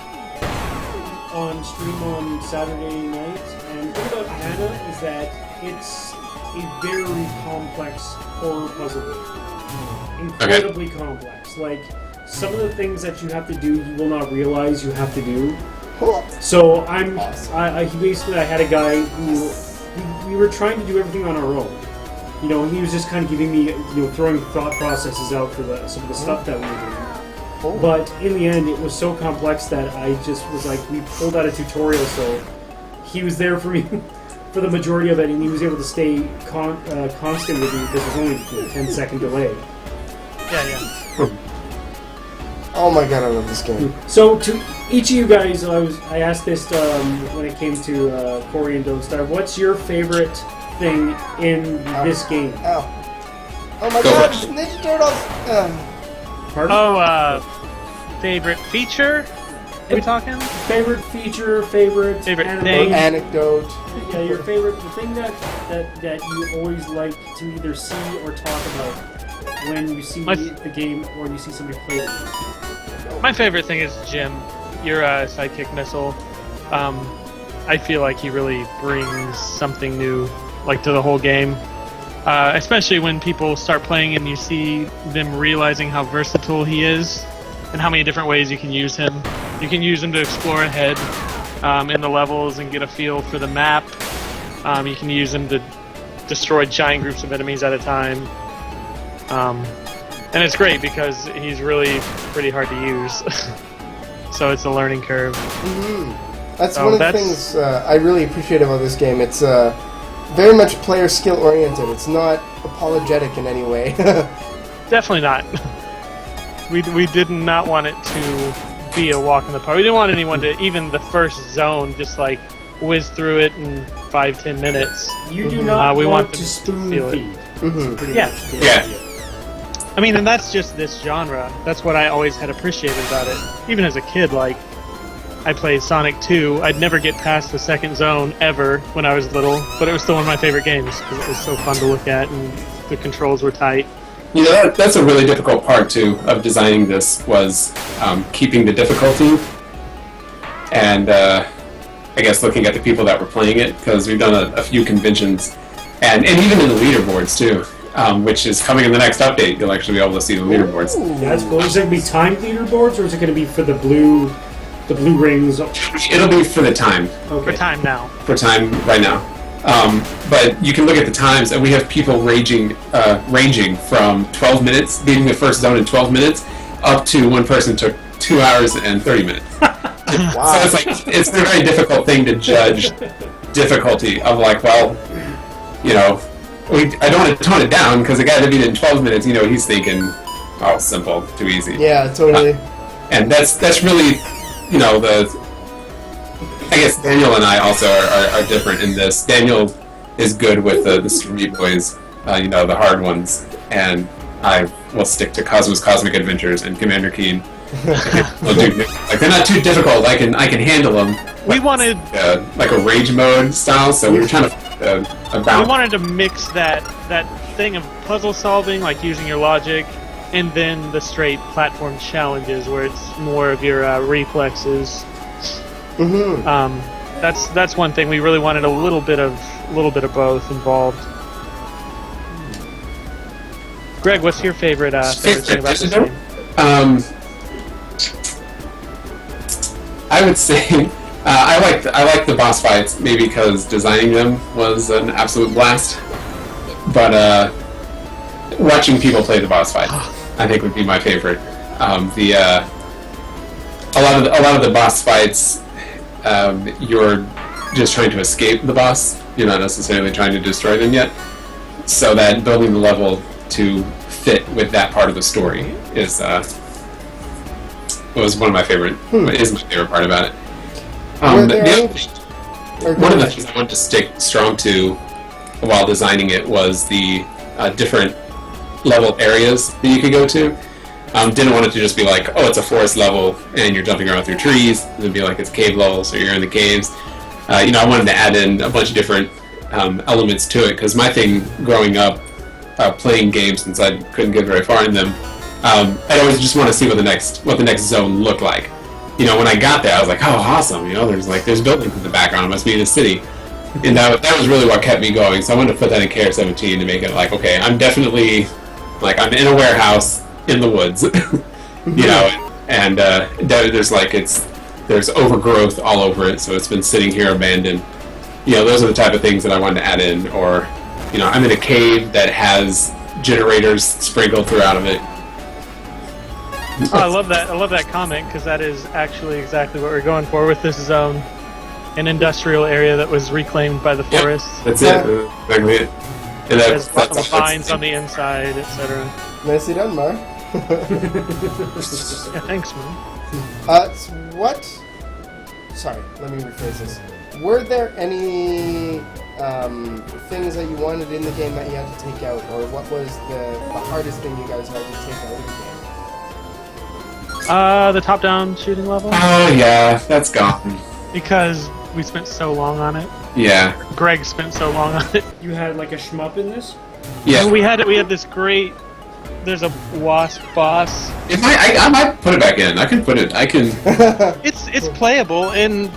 on stream on Saturday night, and the thing about Anna is that it's a very complex horror puzzle game. Incredibly complex. Like, some of the things that you have to do, you will not realize you have to do. So I had a guy who we were trying to do everything on our own. He was just kind of giving me, throwing thought processes out for some of the stuff that we were doing. But in the end, it was so complex that I just was like, we pulled out a tutorial, so he was there for me for the majority of it, and he was able to stay constant with me because it was only a 10-second delay. Yeah. Oh my god, I love this game. So to each of you guys, I asked this when it came to Corey and Don't Starve. What's your favorite thing in this game? Ow. Oh my Go god, for it. Ninja Turtles! Pardon? Oh, favorite feature? Are we talking? Favorite feature, favorite Favorite anime. thing. Anecdote. Yeah, your favorite, the thing that you always like to either see or talk about when you see the game or you see somebody play it. My favorite thing is Jim, your sidekick missile. I feel like he really brings something new, like, to the whole game. Especially when people start playing and you see them realizing how versatile he is and how many different ways you can use him. You can use him to explore ahead in the levels and get a feel for the map. You can use him to destroy giant groups of enemies at a time. And it's great because he's really pretty hard to use. So it's a learning curve. Mm-hmm. That's one of the things I really appreciate about this game. It's very much player skill oriented. It's not apologetic in any way. Definitely not. We did not want it to be a walk in the park. We didn't want anyone to, even the first zone, just like whiz through it in 5-10 minutes. You do not we want want to them spoon to feel it. feed. Mhm. Pretty Yeah. much the Yeah. idea. I mean, and that's just this genre. That's what I always had appreciated about it. Even as a kid, like, I played Sonic 2. I'd never get past the second zone ever when I was little, but it was still one of my favorite games because it was so fun to look at and the controls were tight. You know, that's a really difficult part, too, of designing this, was keeping the difficulty. And I guess looking at the people that were playing it, because we've done a few conventions, and even in the leaderboards, too, which is coming in the next update. You'll actually be able to see the leaderboards. That's cool. Is it going to be timed leaderboards, or is it going to be for the blue rings? It'll be for the time. For time now. For time right now. But you can look at the times, and we have people ranging from 12 minutes, beating the first zone in 12 minutes, up to one person took 2 hours and 30 minutes. Wow. So it's a very difficult thing to judge difficulty of, like, well, you know, I don't want to tone it down, because the guy that beat it in 12 minutes, you know, he's thinking, oh, simple, too easy. Yeah, totally. And that's really, you know, I guess Daniel and I also are different in this. Daniel is good with the Super Meat Boys, you know, the hard ones, and I will stick to Cosmos Cosmic Adventures and Commander Keen. Like, they're not too difficult. I can handle them. We wanted like a rage mode style, so we were trying to we about. wanted to mix that thing of puzzle solving, like using your logic, and then the straight platform challenges where it's more of your reflexes. Mm-hmm. That's one thing we really wanted a little bit of both involved. Greg, what's your favorite thing about this game? I would say I like the boss fights, maybe because designing them was an absolute blast. But watching people play the boss fights, I think, would be my favorite. A lot of the boss fights, you're just trying to escape the boss. You're not necessarily trying to destroy them yet. So that building the level to fit with that part of the story was one of my favorite. Is my favorite part about it. One of the things I wanted to stick strong to while designing it was the different level areas that you could go to. Didn't want it to just be like, oh, it's a forest level and you're jumping around through trees. It'd be like it's cave levels, so you're in the caves. I wanted to add in a bunch of different elements to it, because my thing growing up playing games, since I couldn't get very far in them, I'd always just want to see what the next zone looked like. When I got there, I was like, oh, awesome! There's buildings in the background. It must be in a city, and that was really what kept me going. So I wanted to put that in KR-17 to make it like, okay, I'm definitely I'm in a warehouse in the woods, and there's overgrowth all over it, so it's been sitting here abandoned. Those are the type of things that I wanted to add in. Or, I'm in a cave that has generators sprinkled throughout of it. Oh, I love that comment, because that is actually exactly what we're going for with this zone. An industrial area that was reclaimed by the forest. That's it. Exactly it. And there's vines on the inside, etc. Nicely done, Mar. Yeah, thanks, man. Sorry, let me rephrase this. Were there any things that you wanted in the game that you had to take out, or what was the hardest thing you guys had to take out of the game? The top-down shooting level. Oh yeah, that's gone. Because we spent so long on it. Yeah. Greg spent so long on it. You had like a shmup in this? Yeah. We had this great. There's a wasp boss. I might put it back in. I can put it. I can. It's playable, and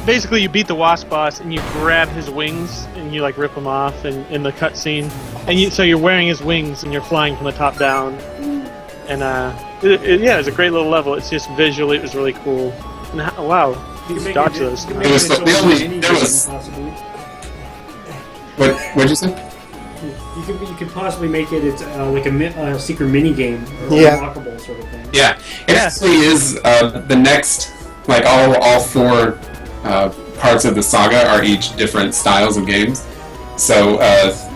basically you beat the wasp boss and you grab his wings and you like rip them off in the cutscene, and so you're wearing his wings and you're flying from the top down, and yeah, it's a great little level. It's just visually it was really cool. And wow, you can dodge those. It was there was. Possibly. What'd you say? You could possibly make it like a secret mini game or unlockable sort of thing. Yeah, it actually is the next, like all four parts of the saga are each different styles of games. So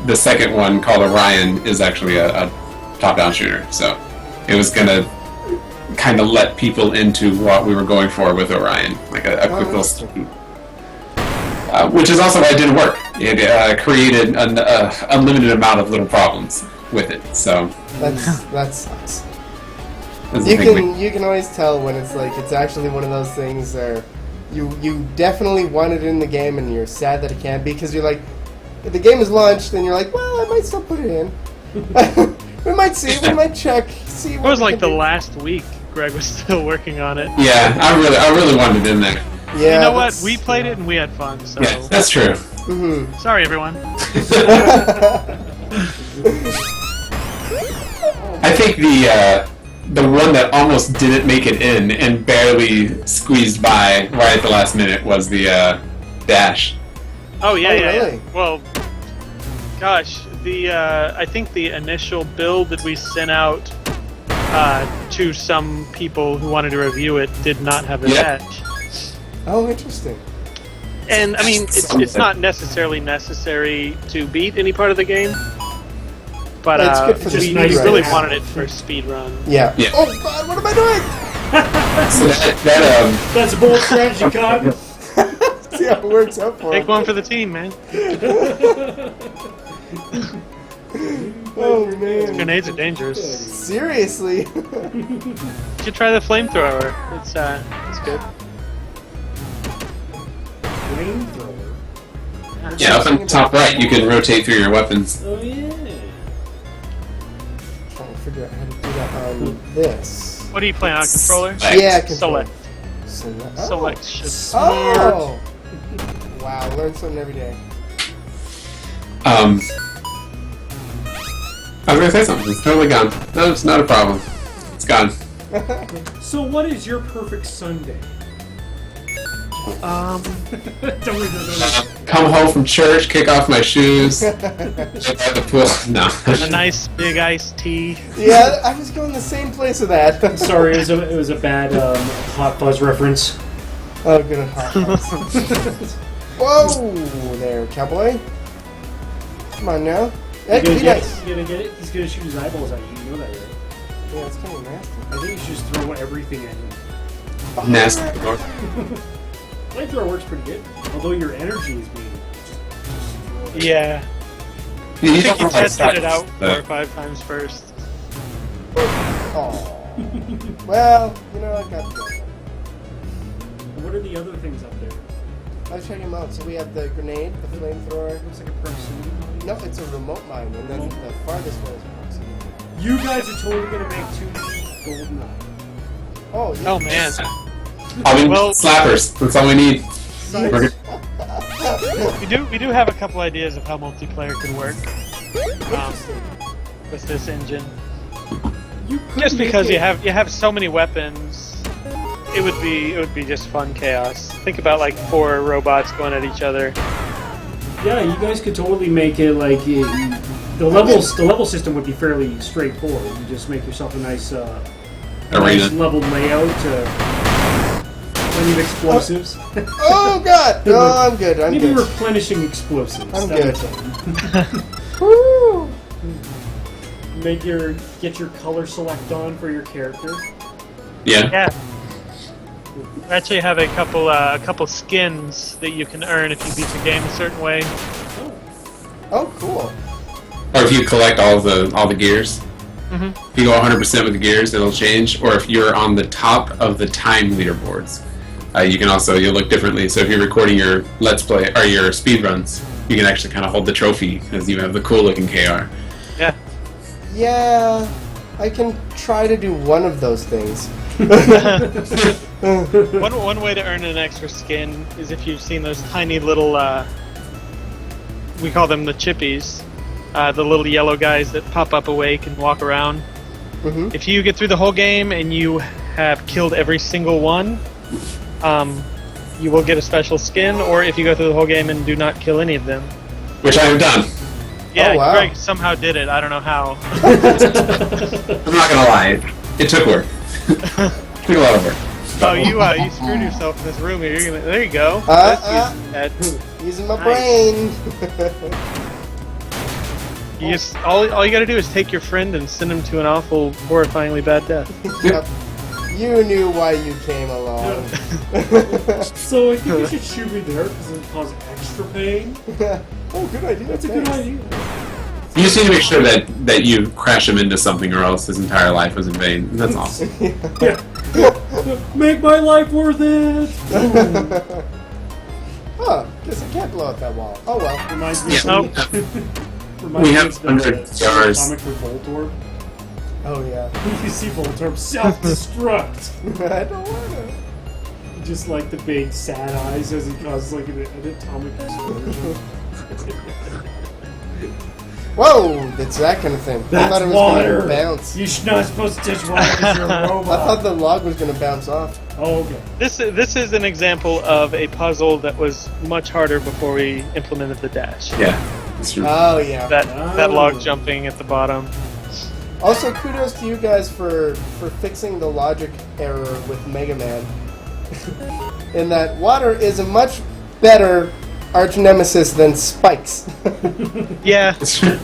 the second one, called Orion, is actually a top-down shooter. So it was gonna kind of let people into what we were going for with Orion, like a quick little student. Which is also why it didn't work. It created an unlimited amount of little problems with it. So that sucks. You can always tell when it's like it's actually one of those things where you definitely want it in the game and you're sad that it can't be, because you're like, if the game is launched and you're like, well, I might still put it in. We might see. We might check. See. It was like the last week. Greg was still working on it. Yeah, I really wanted it in there. Yeah, you know what? We played it and we had fun. So yeah, that's true. Mm-hmm. Sorry, everyone. I think the one that almost didn't make it in and barely squeezed by right at the last minute was the Dash. Oh yeah, really? Yeah. Well, gosh, I think the initial build that we sent out to some people who wanted to review it did not have the dash. Oh, interesting. And I mean, it's not necessarily necessary to beat any part of the game, but it's good for we really wanted it for speed run. Yeah. Oh God, what am I doing? So that's a bold strategy, Cog. See how it works out for Take him. one for the team, man. Oh man. Grenades are dangerous. Seriously. You should try the flamethrower. It's good. Flamethrower. yeah, up in the top right, you can rotate through your weapons. Oh yeah. Trying to figure out how to do that on this. What are you playing on controller? Yeah, controller. Select. Oh. Select shift. Oh. Wow, learn something every day. I was gonna say something. It's totally gone. No, it's not a problem. It's gone. So, what is your perfect Sunday? Come home from church, kick off my shoes, jump out the pool. No. A nice big iced tea. Yeah, I was going the same place with that. Sorry, it was a bad Hot Fuzz reference. Oh, good hot dogs. Whoa, there, cowboy. Come on now. Hey, be nice. You gonna get it? He's gonna shoot his eyeballs at you. You know that, right? Yeah, it's kind of nasty. I think you should just throw everything at him. Nasty. Flamethrower works pretty good, although your energy is being just Yeah. You I don't think you have to tested start it out with 4 or 5 times first. Oh. Well, you know, I got to go. What are the other things up there? I'll check them out. So we have the grenade, the flamethrower. Looks like a proximity mine. No, it's a remote mine, and then the farthest one is proximity. You guys are totally gonna make 2D GoldenEye. Oh, yeah. Oh man. I mean, Well- slappers. That's all we need. We're good. We do have a couple ideas of how multiplayer could work with this engine. You could Just make because it- you have so many weapons, it would be just fun chaos. Think about like 4 robots going at each other. Yeah, you guys could totally make it like the level system would be fairly straightforward. You just make yourself a nice Arena. leveled layout. Plenty of explosives. Oh, God. No, I'm good. I'm Maybe good. replenishing explosives. I'm That good. would be fun. Woo! Get your color select on for your character. Yeah. Yeah. We actually have a couple skins that you can earn if you beat the game a certain way. Oh, Oh, cool. Or if you collect all the gears. Mm-hmm. If you go 100% with the gears, it'll change. Or if you're on the top of the time leaderboards, you can also, you'll look differently. So if you're recording your Let's Play, or your speed runs, you can actually kind of hold the trophy, because you have the cool looking KR. Yeah. Yeah, I can try to do one of those things. One way to earn an extra skin is if you've seen those tiny little, we call them the chippies, the little yellow guys that pop up awake and walk around. Mm-hmm. If you get through the whole game and you have killed every single one, you will get a special skin, or if you go through the whole game and do not kill any of them. Which I have done. Yeah, Oh, wow. Greg somehow did it. I don't know how. I'm not gonna lie. It took work. Took a lot of work. Oh, you screwed yourself in this room here. There you go. Using my Nice. brain. All you gotta do is take your friend and send him to an awful, horrifyingly bad death. Yep. You knew why you came along. So I think you should shoot me there because it cause extra pain. Oh, good idea. That's a good idea. You just need to make sure that you crash him into something, or else his entire life was in vain. That's awesome. Yeah. Make my life worth it. Huh, guess I can't blow up that wall. Oh well. Reminds me Yeah. of We have 100 jars. comic with Voltorb. Oh yeah. You see Voltorb self-destruct. I don't wanna. Just like the big sad eyes as he causes like an atomic explosion. Whoa, it's that kind of thing. I That's thought it was water. gonna bounce. You're not supposed to touch water because you're a I robot. thought the log was gonna bounce off. Oh, okay. This is an example of a puzzle that was much harder before we implemented the dash. Yeah. That's true. Oh yeah. That log jumping at the bottom. Also, kudos to you guys for fixing the logic error with Mega Man. In that water is a much better arch nemesis than spikes. Yeah. That's true.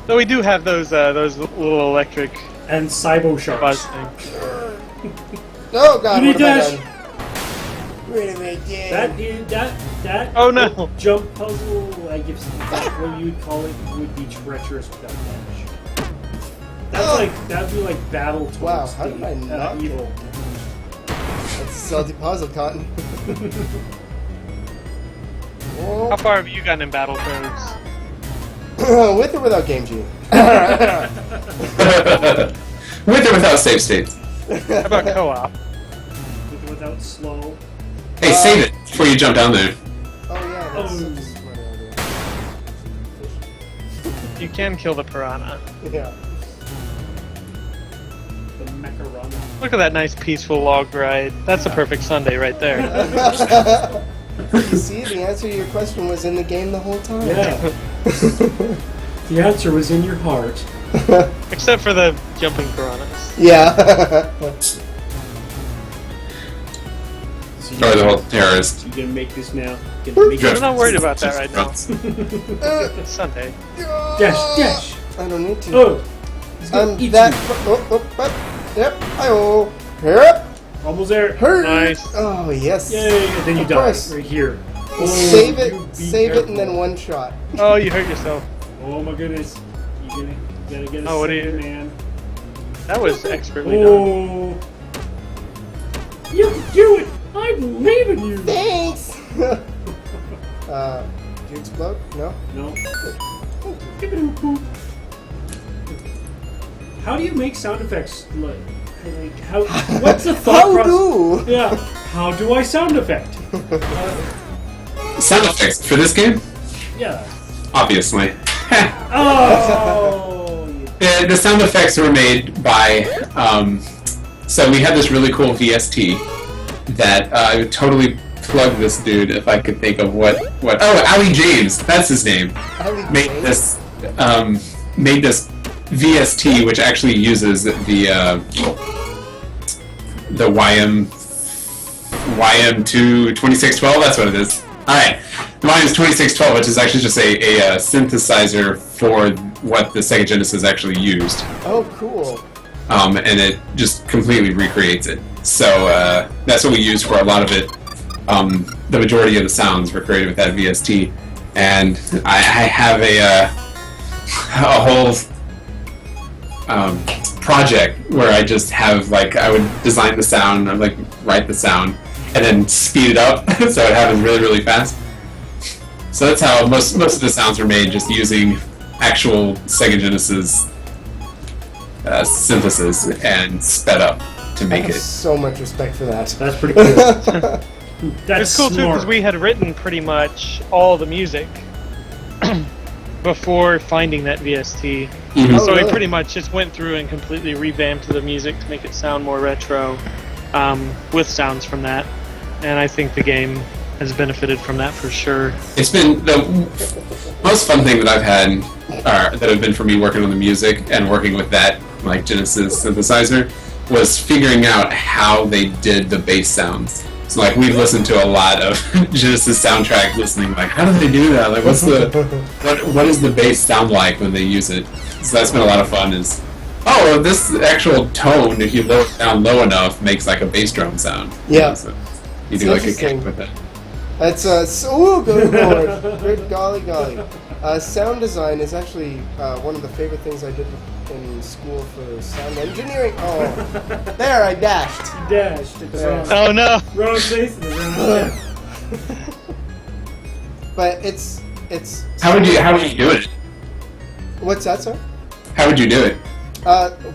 So we do have those little electric And Cybo buzz Sharks. things. Oh god, Give me what have I dash. done? What have I done? That Oh, no. jump puzzle, I guess that's what you would call it, would be treacherous without dash. That'd be like battle towards Wow, how did I not get evil. That's a salty puzzle, Cotton. How far have you gotten in Battletoads? With or without Game Genie? With or without save states. How about co-op? With or without slow. Hey, save it before you jump down there. Oh yeah, that's Oh. such a smart You can kill the piranha. idea. The Macarona. Look at that nice peaceful log ride. That's a perfect Sunday right there. Yeah. See, the answer to your question was in the game the whole time. Yeah. The answer was in your heart. Except for the jumping piranhas. Yeah. So Or the whole terrorist. You gonna make this now? Gonna make Drift. it. I'm not worried about that right now. Runs. It's Sunday. Dash! I don't need to. Oh! He's gonna eat that. you. Yep. Hi-oh. Yep. Almost there. Hurt. Nice. Oh yes. Yay! And then you Of die. course. Right here. Oh, Save you it. beat Save it, and then everyone. one shot. Oh, you hurt yourself. Oh my goodness. You gotta get a Oh, what do you- second, man. That was expertly done. Oh! You can do it! I believe in you! Thanks. Do you explode? No. No. How do you make sound effects? Like how? What's the thought How process? do? Yeah. How do I sound effect? Sound effects for this game? Yeah. Obviously. Oh. The sound effects were made by. So we had this really cool VST that I would totally plug this dude if I could think of what. Oh, Ali James, that's his name. Made this VST, which actually uses the YM2 2612. That's what it is. All right, the YM 2612, which is actually just a synthesizer for what the Sega Genesis actually used. Oh, cool. And it just completely recreates it. So that's what we use for a lot of it. The majority of the sounds were created with that VST. and I have a whole project where I just have like I would design the sound, I'd like write the sound, and then speed it up so it happens really really fast. So that's how most of the sounds are made, just using actual Sega Genesis synthesis and sped up to I make have it. so much respect for that. That's pretty cool. That's It's cool too because smart. we had written pretty much all the music before finding that VST. Mhm. Oh, So really? we pretty much just went through and completely revamped the music to make it sound more retro, with sounds from that. And I think the game has benefited from that for sure. It's been the most fun thing that I've had, that have been for me working on the music and working with that like Genesis synthesizer, was figuring out how they did the bass sounds. So like we've listened to a lot of Genesis soundtrack listening, like how do they do that? Like what's the what does the bass sound like when they use it? So that's been a lot of fun. Is this actual tone, if you lower it down low enough, makes like a bass drum sound. Yeah. So you It's do like a interesting. kick with it. That's so good lord, good golly golly. Sound design is actually one of the favorite things I did in school for sound engineering. Oh, there I dashed. Dashed. It's wrong. Oh no! Wrong place. and wrong- But it's. How would you do it? What's that, sir? How would you do it?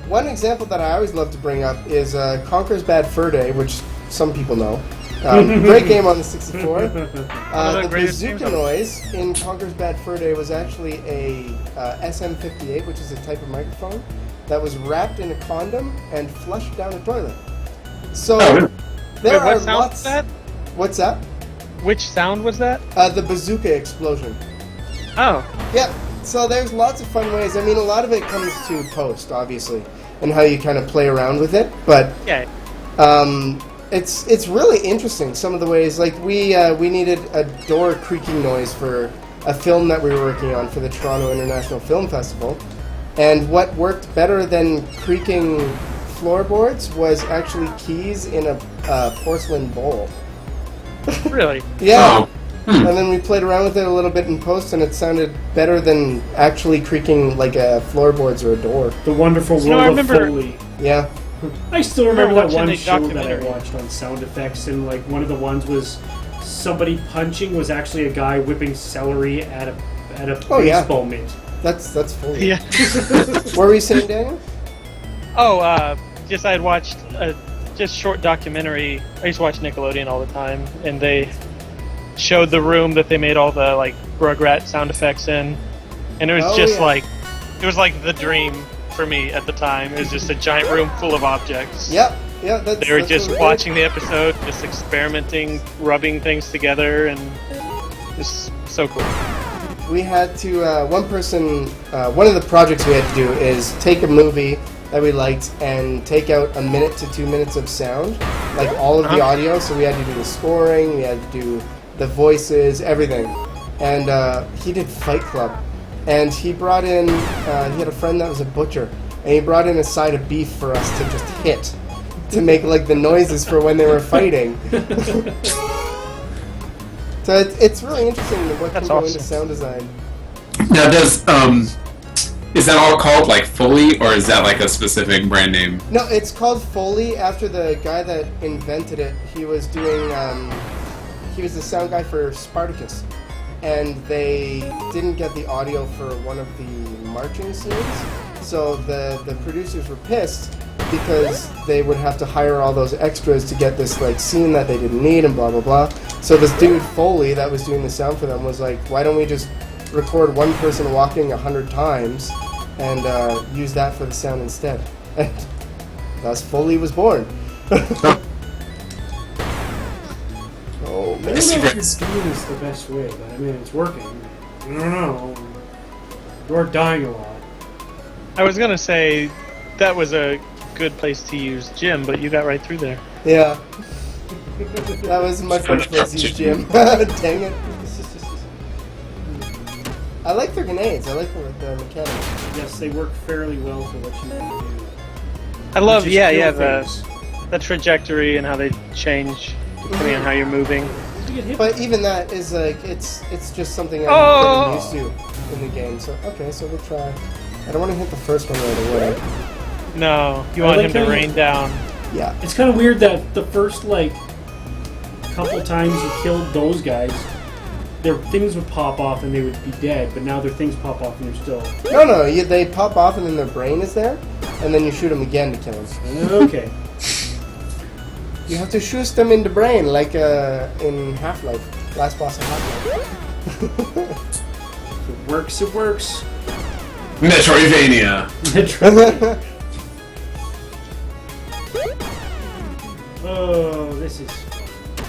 One example that I always love to bring up is Conker's Bad Fur Day, which some people know. Great game on the 64. the The greatest games bazooka on- noise in Conker's Bad Fur Day was actually a SM58, which is a type of microphone that was wrapped in a condom and flushed down a toilet. So Oh, really? there Wait, what are sound lots. was that? What's that? Which sound was that? The bazooka explosion. Oh. Yeah, so there's lots of fun ways. I mean, a lot of it comes to post, obviously, and how you kind of play around with it. But Yeah. it's really interesting. Some of the ways, like we needed a door creaking noise for a film that we were working on for the Toronto International Film Festival, and what worked better than creaking floorboards was actually keys in a porcelain bowl. Really? Yeah. Oh. Hmm. And then we played around with it a little bit in post, and it sounded better than actually creaking like floorboards or a door. The wonderful You know, world I of remember- Foley. Yeah. I still remember that watching one a show that I documentary. watched on sound effects, and like one of the ones was somebody punching was actually a guy whipping celery at a Oh, yeah. baseball mitt. That's full. Yeah. What were you saying, Daniel? Just I had watched a just short documentary. I used to watch Nickelodeon all the time, and they showed the room that they made all the like Rugrat sound effects in, and it was Oh, just yeah. like it was like the dream for me at the time. It was just a giant room full of objects. Yep. Yeah. That's. They were that's just what watching the episode, just experimenting, rubbing things together, and just so cool. We had to. One of the projects we had to do is take a movie that we liked and take out 1 minute to 2 minutes of sound, like all of the audio. So we had to do the scoring, we had to do the voices, everything. And he did Fight Club, and he brought in. He had a friend that was a butcher, and he brought in a side of beef for us to just hit, to make like the noises for when they were fighting. So it's really interesting what That's can go into awesome. sound design. Now, is that all called like Foley, or is that like a specific brand name? No, it's called Foley after the guy that invented it. He was doing, he was the sound guy for Spartacus, and they didn't get the audio for one of the marching scenes, so the producers were pissed because they would have to hire all those extras to get this like scene that they didn't need and blah blah blah. So this dude Foley that was doing the sound for them was like, why don't we just record one person walking 100 times and use that for the sound instead? And thus Foley was born. Oh I man. don't know if you're doing this the best way, but I mean, it's working. I don't know. You're dying a lot. I was gonna say that was a good place to use Jim, but you got right through there. Yeah. That was my first place to use Jim. Dang it. I like their grenades. I like the mechanics. Yes, they work fairly well for what you want to do. I love, Just kill things. the trajectory and how they change depending on how you're moving. get hit. But even that is like it's just something I'm used to in the game. So okay, so we'll try. I don't want to hit the first one right away. No, you want him to rain down. Yeah. It's kind of weird that the first like couple times you killed those guys, their things would pop off and they would be dead. But now their things pop off and they're still. No, they pop off and then their brain is there, and then you shoot them again to kill them. Okay. You have to shoot them in the brain, like in Half-Life, last boss of Half-Life. It works. It works. Metroidvania. Oh, this is.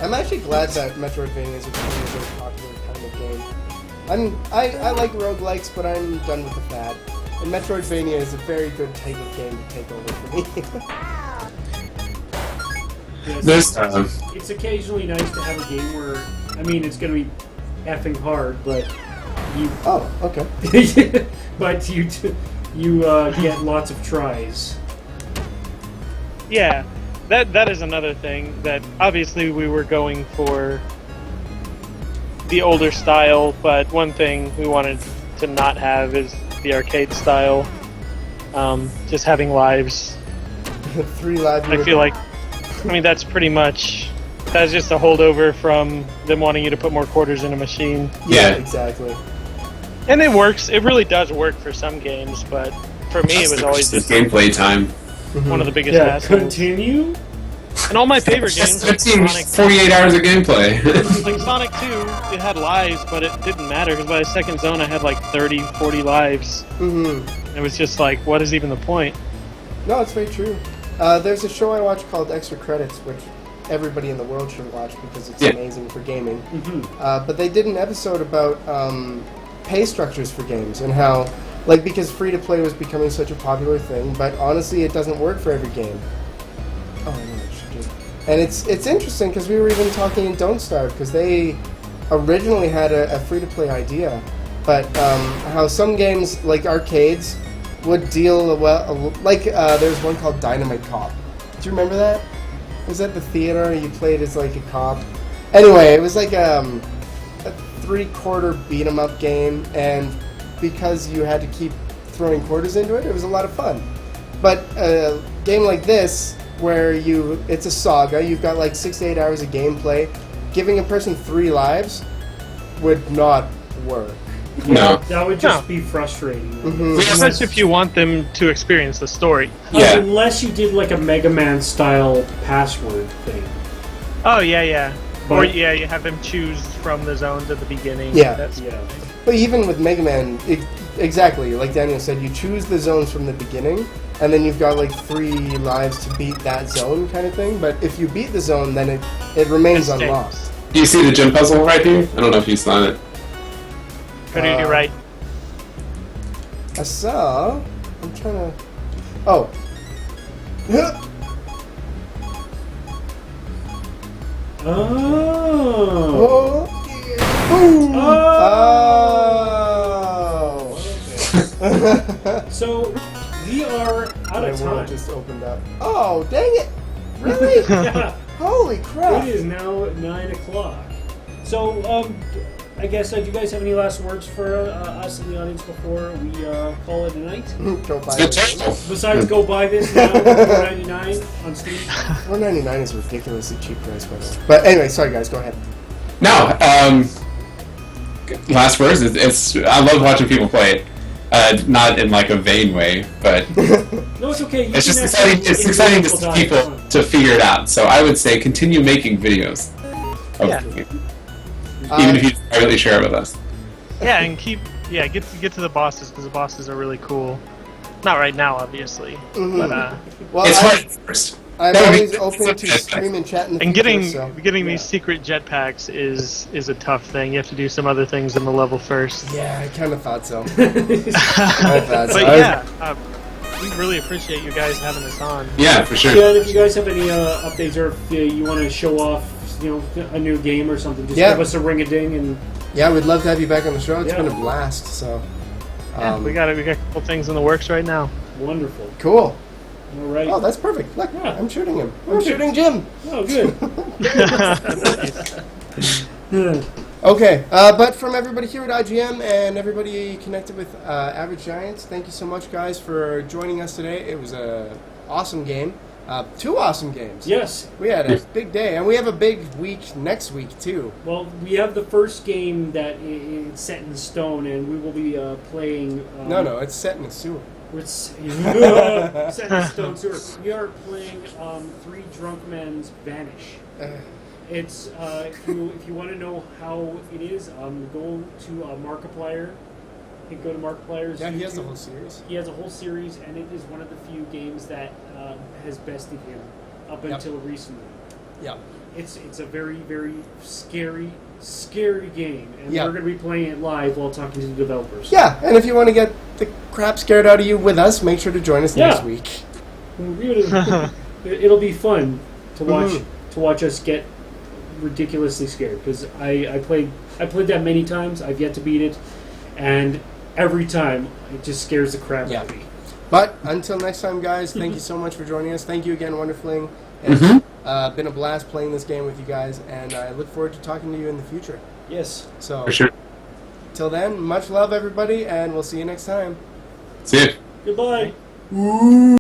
I'm actually glad that Metroidvania is a very popular kind of game. I like roguelikes, but I'm done with the fad. And Metroidvania is a very good type of game to take over for me. Yes, it's occasionally nice to have a game where, I mean, it's going to be effing hard, but you. Oh, okay. But you get lots of tries. Yeah, that is another thing that obviously we were going for the older style, but one thing we wanted to not have is the arcade style. Just having lives. 3 lives. I feel like, I mean, that's just a holdover from them wanting you to put more quarters in a machine. Yeah, exactly. And it works. It really does work for some games, but for me, it was always just gameplay time. one of the biggest hassles. Continue. And all my favorite games, like 48 hours of gameplay. like Sonic 2, it had lives, but it didn't matter because by the second zone, I had like 30, 40 lives. Mm-hmm. It was just like, what is even the point? No, it's very true. There's a show I watch called Extra Credits, which everybody in the world should watch because it's amazing for gaming. Mm-hmm. But they did an episode about pay structures for games and how, like, because free-to-play was becoming such a popular thing, but honestly, it doesn't work for every game. Oh, I know what I should do. And it's interesting because we were even talking in Don't Starve because they originally had a free-to-play idea, but how some games, like arcades, would deal well. Like there's one called Dynamite Cop. Do you remember that? Was that the theater you played as like a cop? Anyway, it was like a 3/4 beat 'em up game, and because you had to keep throwing quarters into it, it was a lot of fun. But a game like this, where it's a saga, you've got like 6 to 8 hours of gameplay, giving a person 3 lives would not work. No. That would just be frustrating. Mm-hmm. Especially if you want them to experience the story. Yeah. Unless you did like a Mega Man style password thing. Oh, yeah. But- Or, yeah, you have them choose from the zones at the beginning. Yeah. That's Yeah. But even with Mega Man, exactly, like Daniel said, you choose the zones from the beginning, and then you've got like 3 lives to beat that zone kind of thing. But if you beat the zone, then it remains It stinks. unlocked. Do you see the gym puzzle right here? I don't know if you saw it. What do you do right? I saw... I'm trying to... Oh. Oh. Oh. Yeah. Boom. Oh. So we are out My of world time. just opened up. Oh, dang it! Really? Yeah. Holy crap! It is now 9 o'clock. So, I guess, do you guys have any last words for us in the audience before we call it a night? Go buy Good it. title. Besides, go buy this now, $4.99 on Steam. $4.99 is a ridiculously cheap price, by the way. But anyway, sorry guys, go ahead. No. Last words. I love watching people play it. Not in like a vain way, but No, it's okay. You it's can just actually exciting. It's exciting to enjoy see people people die. to figure it out. So I would say continue making videos. Yeah. Even if you don't really share it with us. Yeah, and get to the bosses, because the bosses are really cool. Not right now, obviously. Mhm. But, Well, It's hard first. I'm That would be- always open to stream and chat in the and future, getting so. these secret jetpacks is a tough thing. You have to do some other things in the level first. Yeah, I kind of thought so. I thought so. But yeah, we really appreciate you guys having us on. Yeah, for sure. Yeah, and if you guys have any updates or if you want to show off, a new game or something, just Yeah. give us a ring-a-ding and Yeah, we'd love to have you back on the show. It's Yeah. been a blast, so. Yeah, we got a couple things in the works right now. wonderful. Cool. All right. Oh, that's perfect. Look, Yeah. I'm shooting him. I'm Perfect. shooting Jim. Oh, good. Okay, but from everybody here at IGM and everybody connected with Average Giants, thank you so much, guys, for joining us today. It was a awesome game. 2 awesome games. Yes. We had a big day, and we have a big week next week, too. Well, we have the first game that is set in stone, and we will be playing... No, it's set in a sewer. It's set in stone sewer. We are playing Three Drunk Men's Vanish. It's if you want to know how it is, go to Markiplier. You can go to Markiplier's Yeah, he has YouTube. the whole series. He has a whole series, and it is one of the few games that has bested him up until recently. Yeah. It's a very, very scary game, and Yeah. we're going to be playing it live while talking to the developers. Yeah, and if you want to get the crap scared out of you with us, make sure to join us next week. It'll be fun to watch us get ridiculously scared, because I played that many times. I've yet to beat it, and every time it just scares the crap out of me. But until next time, guys, thank you so much for joining us. Thank you again, Wonderfling. It's been a blast playing this game with you guys, and I look forward to talking to you in the future. Yes. So, For sure. till then, much love, everybody, and we'll see you next time. See ya. Goodbye.